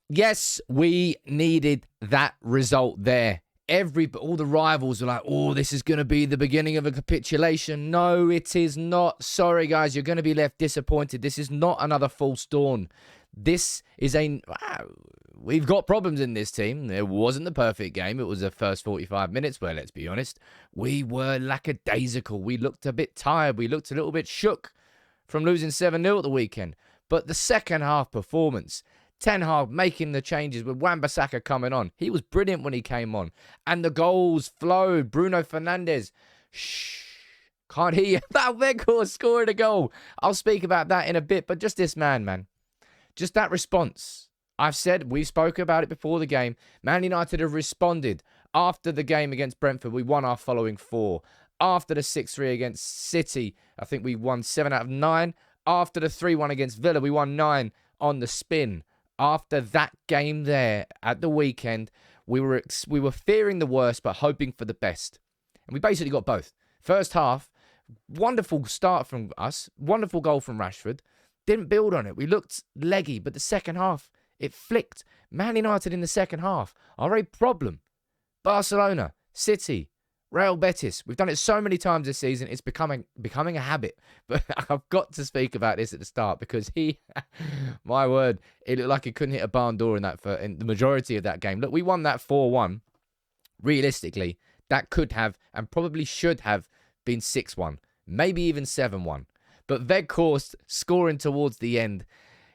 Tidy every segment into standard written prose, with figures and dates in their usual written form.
Yes, we needed that result there. All the rivals were like, oh, this is going to be the beginning of a capitulation. No, it is not. Sorry, guys, you're going to be left disappointed. This is not another false dawn. This is we've got problems in this team. It wasn't the perfect game. It was the first 45 minutes where, let's be honest, we were lackadaisical. We looked a bit tired. We looked a little bit shook from losing 7-0 at the weekend. But the second half performance, Ten Hag making the changes with Wan-Bissaka coming on. He was brilliant when he came on. And the goals flowed. Bruno Fernandes. Can't hear you. That Weghorst scoring a goal. I'll speak about that in a bit. But just this man. Just that response. We've spoken about it before the game. Man United have responded. After the game against Brentford, we won our following 4. After the 6-3 against City, I think we won 7 out of 9. After the 3-1 against Villa, we won 9 on the spin. After that game there at the weekend, we were fearing the worst but hoping for the best. And we basically got both. First half, wonderful start from us, wonderful goal from Rashford. Didn't build on it. We looked leggy, but the second half, it flicked. Man United in the second half are a problem. Barcelona, City, Real Betis. We've done it so many times this season. It's becoming a habit. But I've got to speak about this at the start because my word, it looked like he couldn't hit a barn door in the majority of that game. Look, we won that 4-1. Realistically, that could have and probably should have been 6-1, maybe even 7-1. But Weghorst scoring towards the end,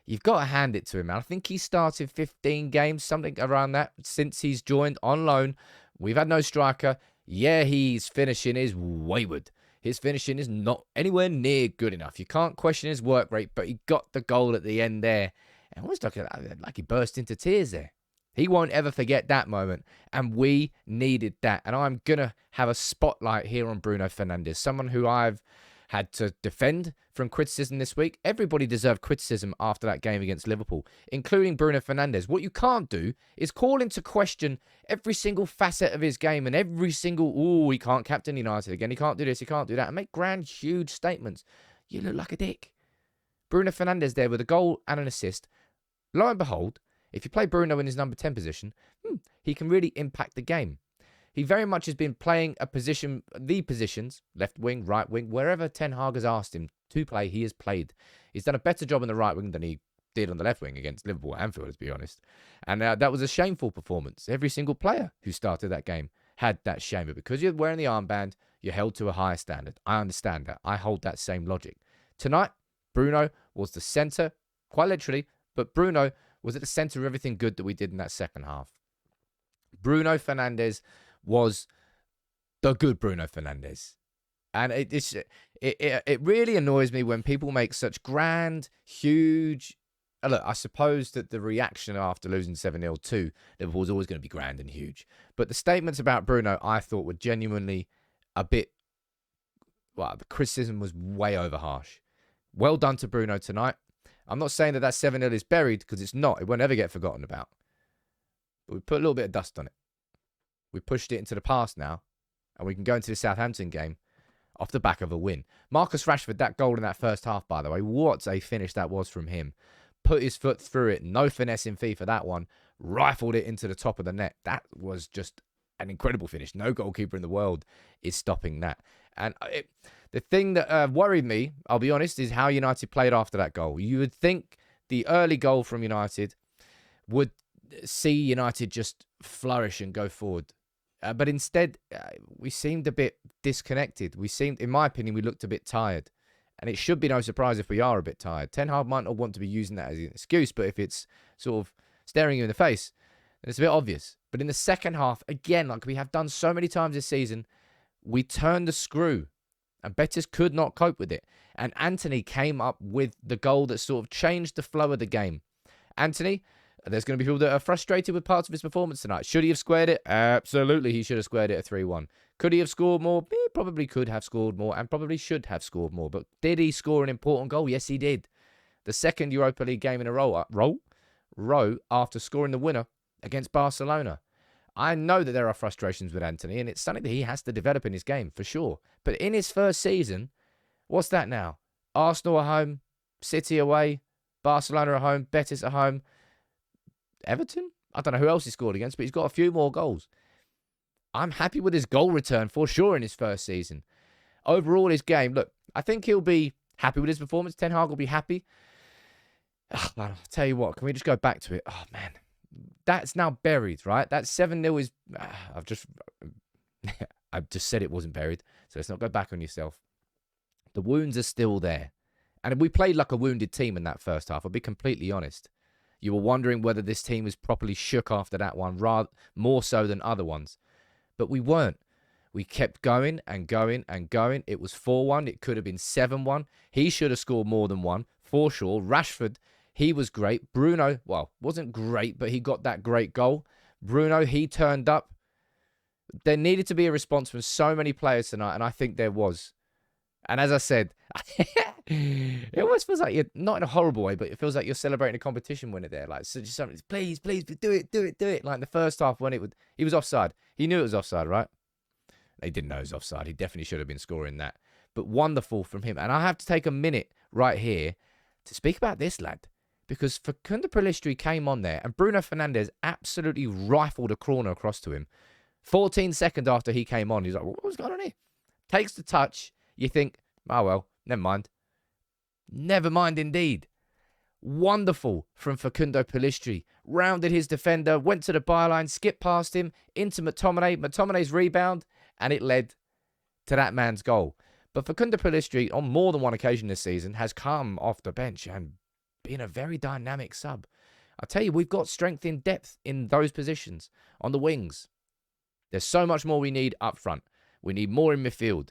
you've got to hand it to him. I think he started 15 games, something around that, since he's joined on loan. We've had no striker. Yeah, his finishing is wayward. His finishing is not anywhere near good enough. You can't question his work rate, but he got the goal at the end there. And almost like he burst into tears there. He won't ever forget that moment. And we needed that. And I'm going to have a spotlight here on Bruno Fernandes, someone who I've had to defend from criticism this week. Everybody deserved criticism after that game against Liverpool, including Bruno Fernandes. What you can't do is call into question every single facet of his game and every single, he can't captain United again, he can't do this, he can't do that, and make grand, huge statements. You look like a dick. Bruno Fernandes there with a goal and an assist. Lo and behold, if you play Bruno in his number 10 position, he can really impact the game. He very much has been playing the positions, left wing, right wing, wherever Ten Hag has asked him to play, he has played. He's done a better job on the right wing than he did on the left wing against Liverpool at Anfield, to be honest. And that was a shameful performance. Every single player who started that game had that shame. But because you're wearing the armband, you're held to a higher standard. I understand that. I hold that same logic. Tonight, Bruno was the centre, quite literally, but Bruno was at the centre of everything good that we did in that second half. Bruno Fernandes was the good Bruno Fernandes. And it really annoys me when people make such grand, huge... Look, I suppose that the reaction after losing 7-0 to Liverpool is always going to be grand and huge. But the statements about Bruno, I thought, were genuinely a bit... Well, the criticism was way over harsh. Well done to Bruno tonight. I'm not saying that 7-0 is buried, because it's not. It won't ever get forgotten about. But we put a little bit of dust on it. We pushed it into the past now, and we can go into the Southampton game off the back of a win. Marcus Rashford, that goal in that first half, by the way, what a finish that was from him. Put his foot through it, no finesse in fee for that one, rifled it into the top of the net. That was just an incredible finish. No goalkeeper in the world is stopping that. And the thing that worried me, I'll be honest, is how United played after that goal. You would think the early goal from United would see United just flourish and go forward. But instead, we seemed a bit disconnected. In my opinion, we looked a bit tired. And it should be no surprise if we are a bit tired. Ten Hag might not want to be using that as an excuse, but if it's sort of staring you in the face, then it's a bit obvious. But in the second half, again, like we have done so many times this season, we turned the screw. And Betis could not cope with it. And Anthony came up with the goal that sort of changed the flow of the game. Anthony... There's going to be people that are frustrated with parts of his performance tonight. Should he have squared it? Absolutely, he should have squared it at 3-1. Could he have scored more? He probably could have scored more and probably should have scored more. But did he score an important goal? Yes, he did. The second Europa League game in a row after scoring the winner against Barcelona. I know that there are frustrations with Anthony, and it's something that he has to develop in his game, for sure. But in his first season, what's that now? Arsenal at home, City away, Barcelona at home, Betis at home. Everton? I don't know who else he scored against, but he's got a few more goals. I'm happy with his goal return for sure in his first season. Overall, his game, look, I think he'll be happy with his performance. Ten Hag will be happy. I'll tell you what, can we just go back to it? Oh, man. That's now buried, right? That 7-0 is... I've just said it wasn't buried, so let's not go back on yourself. The wounds are still there. And we played like a wounded team in that first half, I'll be completely honest. You were wondering whether this team was properly shook after that one, rather more so than other ones. But we weren't. We kept going and going and going. It was 4-1. It could have been 7-1. He should have scored more than one, for sure. Rashford, he was great. Bruno, well, wasn't great, but he got that great goal. Bruno, he turned up. There needed to be a response from so many players tonight, and I think there was. And as I said, it always feels like you're, not in a horrible way, but it feels like you're celebrating a competition when it's there. Like, so just something, please, please, do it. Like in the first half when he was offside. He knew it was offside, right? He didn't know it was offside. He definitely should have been scoring that. But wonderful from him. And I have to take a minute right here to speak about this lad. Because Facundo Pellistri came on there and Bruno Fernandes absolutely rifled a corner across to him. 14 seconds after he came on, he's like, what was going on here? Takes the touch. You think, oh, well, never mind. Never mind indeed. Wonderful from Facundo Pellistri. Rounded his defender, went to the byline, skipped past him, into McTominay. McTominay's rebound, and it led to that man's goal. But Facundo Pellistri, on more than one occasion this season, has come off the bench and been a very dynamic sub. I tell you, we've got strength in depth in those positions. On the wings, there's so much more we need up front. We need more in midfield.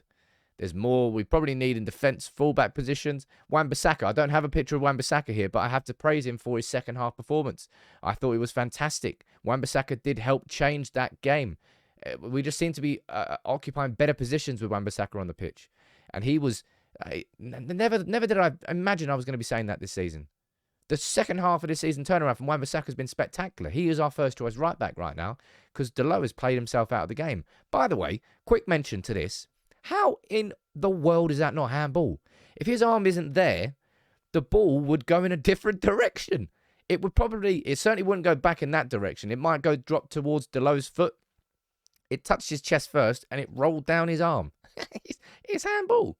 There's more we probably need in defence, fullback positions. Wan-Bissaka, I don't have a picture of Wan-Bissaka here, but I have to praise him for his second half performance. I thought he was fantastic. Wan-Bissaka did help change that game. We just seem to be occupying better positions with Wan-Bissaka on the pitch. And he was... never did I imagine I was going to be saying that this season. The second half of this season turnaround from Wan-Bissaka has been spectacular. He is our first choice right back right now because Delo has played himself out of the game. By the way, quick mention to this. How in the world is that not handball? If his arm isn't there, the ball would go in a different direction. It certainly wouldn't go back in that direction. It might go drop towards Delo's foot. It touched his chest first and it rolled down his arm. It's handball.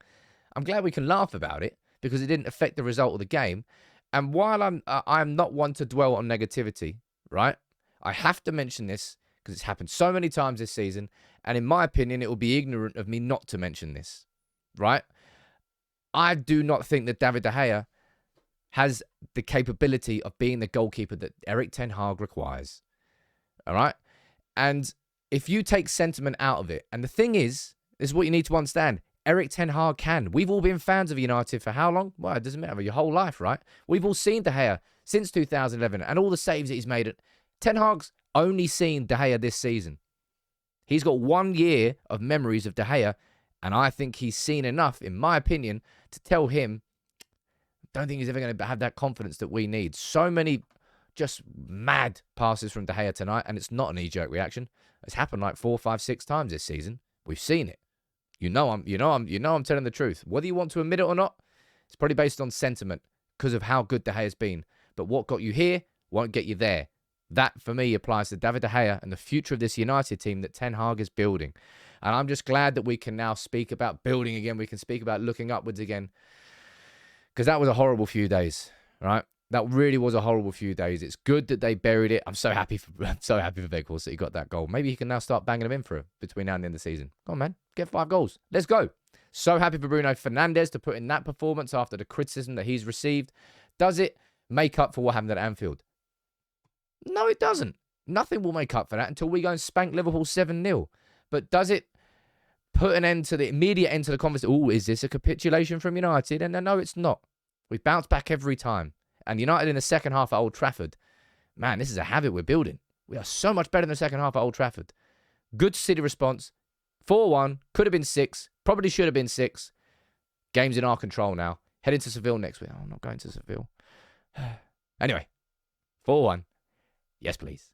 I'm glad we can laugh about it because it didn't affect the result of the game. And while I'm not one to dwell on negativity, right? I have to mention this because it's happened so many times this season. And in my opinion, it will be ignorant of me not to mention this, right? I do not think that David De Gea has the capability of being the goalkeeper that Erik ten Hag requires, all right? And if you take sentiment out of it, and the thing is, this is what you need to understand, Erik ten Hag can. We've all been fans of United for how long? Well, it doesn't matter, your whole life, right? We've all seen De Gea since 2011 and all the saves that he's made. Ten Hag's only seen De Gea this season. He's got 1 year of memories of De Gea, and I think he's seen enough, in my opinion, to tell him, don't think he's ever going to have that confidence that we need. So many just mad passes from De Gea tonight, and it's not an knee-jerk reaction. It's happened like 4, 5, 6 times this season. We've seen it. You know I'm telling the truth. Whether you want to admit it or not, it's probably based on sentiment because of how good De Gea's been. But what got you here won't get you there. That, for me, applies to David De Gea and the future of this United team that Ten Hag is building. And I'm just glad that we can now speak about building again. We can speak about looking upwards again. Because that was a horrible few days, right? That really was a horrible few days. It's good that they buried it. I'm so happy for Weghorst that he got that goal. Maybe he can now start banging them in for it between now and the end of the season. Come on, man. Get 5 goals. Let's go. So happy for Bruno Fernandes to put in that performance after the criticism that he's received. Does it make up for what happened at Anfield? No, it doesn't. Nothing will make up for that until we go and spank Liverpool 7-0. But does it put an end to the immediate end to the conversation? Oh, is this a capitulation from United? And no, it's not. We've bounced back every time. And United in the second half at Old Trafford, man, this is a habit we're building. We are so much better in the second half at Old Trafford. Good City response. 4-1. Could have been 6. Probably should have been 6. Game's in our control now. Heading to Seville next week. Oh, I'm not going to Seville. Anyway, 4-1. Yes, please.